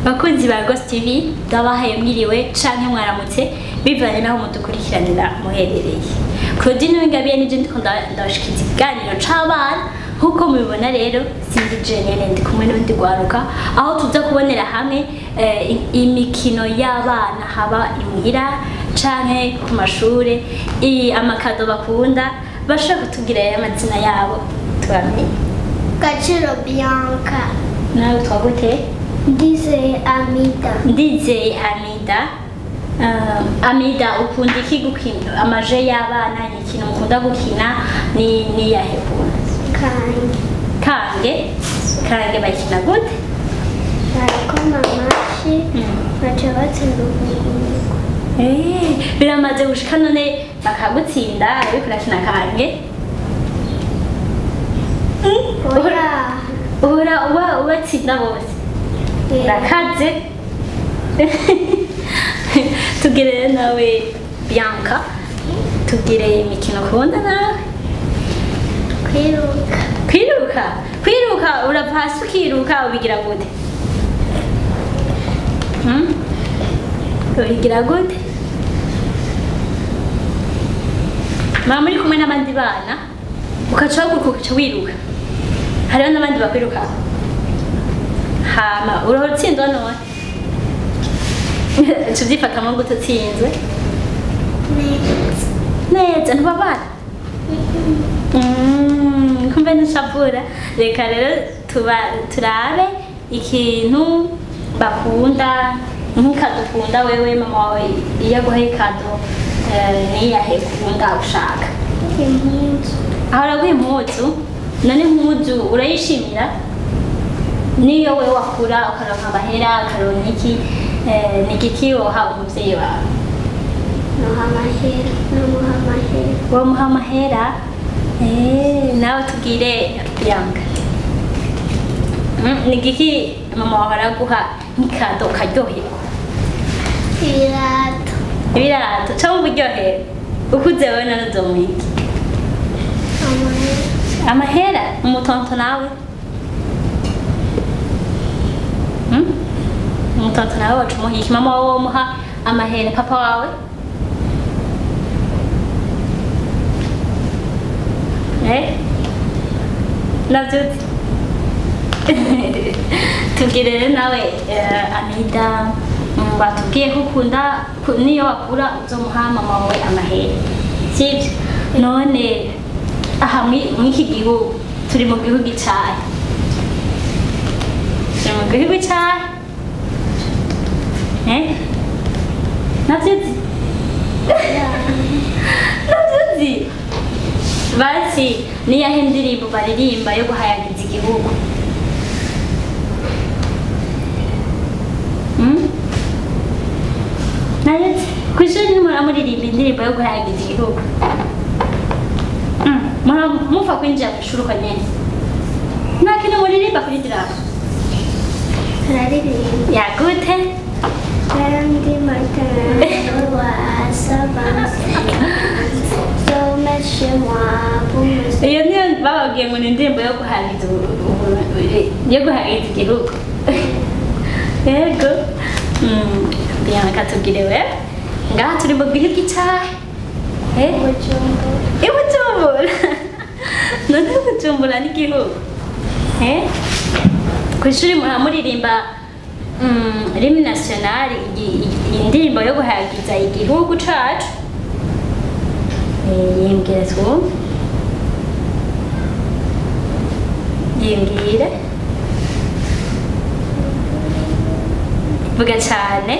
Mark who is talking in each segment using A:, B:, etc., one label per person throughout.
A: bakunzi ba Ghost TV ndabahaye mwiriwe canke mwaramutse bivanye naho mudukurikiranira muherereye. Claudine Wingabiye nije ndiko ndabashikiriza ikiganiro c'abana nkuko mubibona rero sindi jenene ndi kumwe n'undi gwaruka aho tuza kubonera hamwe imikino y'abana haba imuhira canke ku mashure amakado bakunda bashaka kutugira amazina yabo twamenye.
B: Gaciro Bianca.
A: Nawe twagute?
B: Ndizeye Amida.
A: Ndizeye Amida. Amida ukunda iki gukina amaje y'abana ikintu mukunda gukina ni yahe kuna? Kange bakina gute?
B: Bariko mamashi baca batsinda ubugungu.
A: Biramaze gushika none bakagutsinda ariko urakina kange? Ura ubatsinda bose? Urakaze? Tugire nawe Bianca tugire imikino ukunda nawe? Kwiruka urava hasi ukiruka ubigira gute? Ubigira gute? Mama muri kumwe n'abandi bana ukaca ukaca wiruka hariho n'abandi bakwiruka hama urahora utsindwa none tuvyifatamo gute utsinzwe neza ntubabara kumbe ntushavura reka rero turabe ikintu bakunda nk'ikado ukunda wewe mama wawe iyo aguhaye ikado niyahe ukunda ushaka aho uraguha impuzu none impuzu urayishimira niyo wewe wakura ukaronka amahera ukaronka iki ni igiki woha umuvyeyi wawe? Womuha amahera nawe tubwire Bianca ni igiki mama wawe araguha nk'ikado ukaryoherwa? Ibirato canke uburyohere ukuze wewe none uzomuha iki? Amahera umutonto nawe? Umutonto nawe waca umuha iki? Mama wawe womuha amahera papa wawe? Navyuzi tubwire nawe Amida batubwiye ko ukunda niyo wakura uzomuha mama wawe amahera sivyo? None aha mw'iki gihugu turi mu gihugu icahe? Turi mu gihugu icahe? Navyuzi? Navyuzi? Basi niyahe ndirimbo baririmba yo guhayagiza igihugu? Navyuzi? Kw'ishuri ntimura muririmba indirimbo yo guhayagiza igihugu? Mufa kwinjira mw'ishuri uko nyene nta kintu muririmba kuri dirapo?
B: Turaririmba.
A: Yagute?
B: Kandi matano
A: iyo niyo bababwiye ngo ni indirimbo yo guhayagiza igihugu. Yego Bianca tubwire we ngaha turi mu gihugu icahe? Ibujumbura. None Bujumbura ni igihugu? Kw'ishuri muririmba Hymne national indirimbo yo guhayagiza igihugu cacu? Yimbwire twumve. Yimbwire. Vuga cane.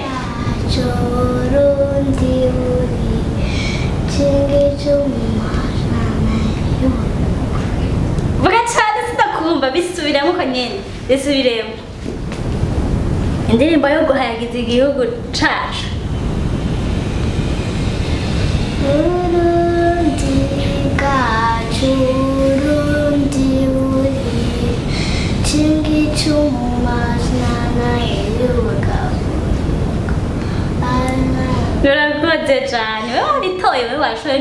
A: Vuga cane sindakumva bisubiramo uko nyene bisubiremo. Indirimbo yo guhayagiza igihugu cacu?
B: Urundi bwacu urundi buri kingi c'umumazana
A: Urakoze cane wewe waritoye wewe washoboye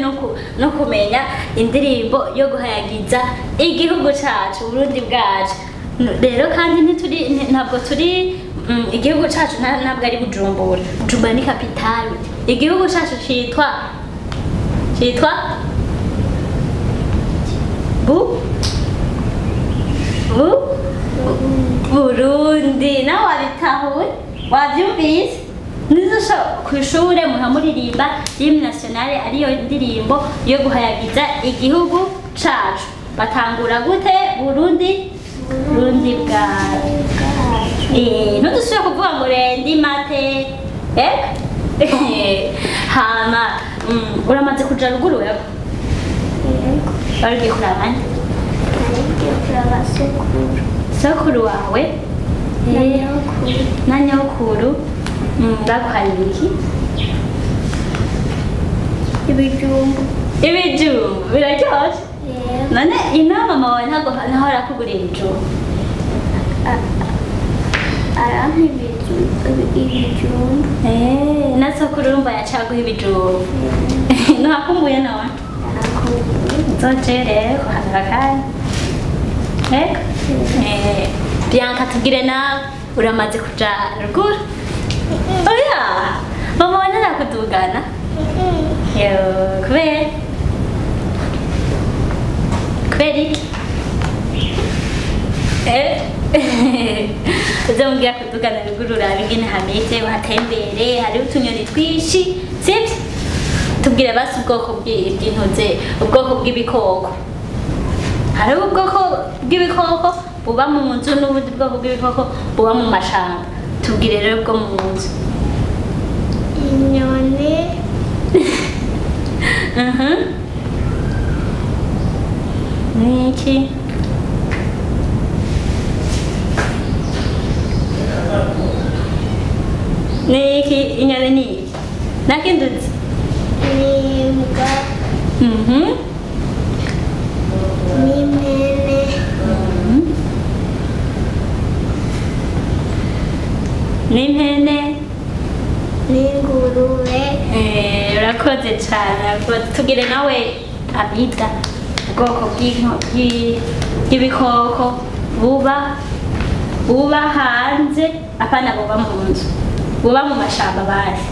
A: no kumenya indirimbo yo guhayagiza igihugu cacu Burundi bwacu rero kandi ntabwo turi igihugu cacu ntabwo ari Bujumbura. Bujumbura ni kapitale. Igihugu cacu citwa Burundi. Nawe wabitahuye wavyumvise? Nizosho kw'ishure muhamuririmba hymne nationale ariyo ndirimbo yo guhayagiza igihugu cacu. Batangura gute? Burundi bwacu. Ntudusubire kuvuga ngo rendi mate. Hama uramaze kuja ruguru wewe? Barugiye kuraba nde?
B: Ngiye kuraba
A: Sokuru wawe? Na nyokuru. Baguhaye ibiki?
B: ibijumbu.
A: Ibijumbu biraryoshe. None ino mama wawe ntago naho arakugurira ibijumbu?
B: Arampa ibijumbu.
A: Na sokuru urumva yacaguha ibijumbu. Ntuhakumbuye none? Nzoje rero kuhagara kandi. Bianca tubwire nawe uramaze kuja ruguru? Oya, mama wawe ntarakudugana? Kubera iki? Uzomubwira kudugana ruguru urabe ingene hameze, uhatembere, hariho utunyoni twinshi, sivyo? Tubwire basi ubwoko bw'intuze, ubwoko bw'ibikoko. Hariho ubwoko bw'ibikoko buba mu nzu n'ubundi bwoko bw'ibikoko buba mu mashamba. Tubwire rero bwo mu nzu.
B: Inyoni.
A: Niki? Niki inyoni niki? Nakinduzi?
B: N'imbwa. N'impene.
A: N'impene.
B: N'ingurube.
A: Urakoze cyane. Tugire nawe Amida ubwoko bw'ibikoko buba hanze apana buba mu nzu, buba mu mashamba basi.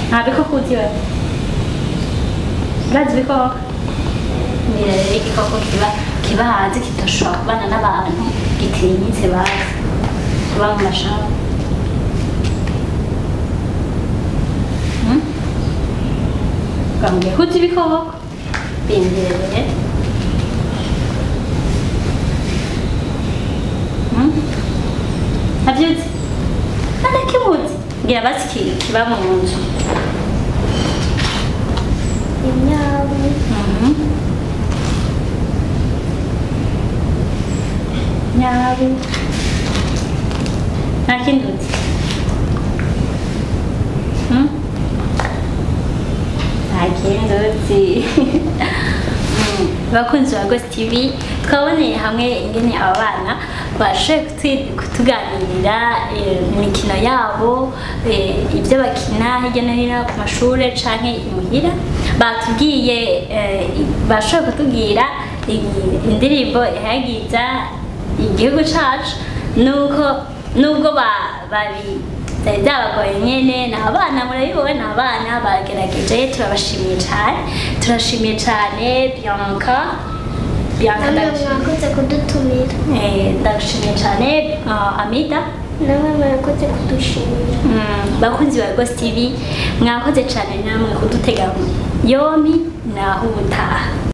A: Nta bikoko uzi wewe? Urazi ibikoko? Mira rero igikoko kiba hanze kidashobora kubana n'abantu gitinyitse bazi kuba mu mashamba. Bambwiye ko uzi ibikoko? Bimbereye. Ntabyo uzi? Nanakimuzi? Ngira basi kiba mu nzu.
B: Inyabu.
A: Nyabu. Nakindi uzi? Nakindi uzi. Bakunzi ba Ghost TV, twaboneye hamwe ingene aba bana bashoboye kutuganirira imikino yabo, ibyo bakina hirya no hino ku mashuri canke imuhira. Batubwiye bashoboye kutubwira indirimbo ihayagiza igihugu cacu, nubwo byabagoye nyene. Ni abana murabibona, ni abana bagerageje. Turashimiye cyane Bianca.
B: Mwakoze kudutumira.
A: Ndagushimiye cyane Amida.
B: Namwe mwakoze kudushimira.
A: Bakunzi ba Ghost TV, mwakoze cyane namwe kudutega yombi. Naho ubutaha.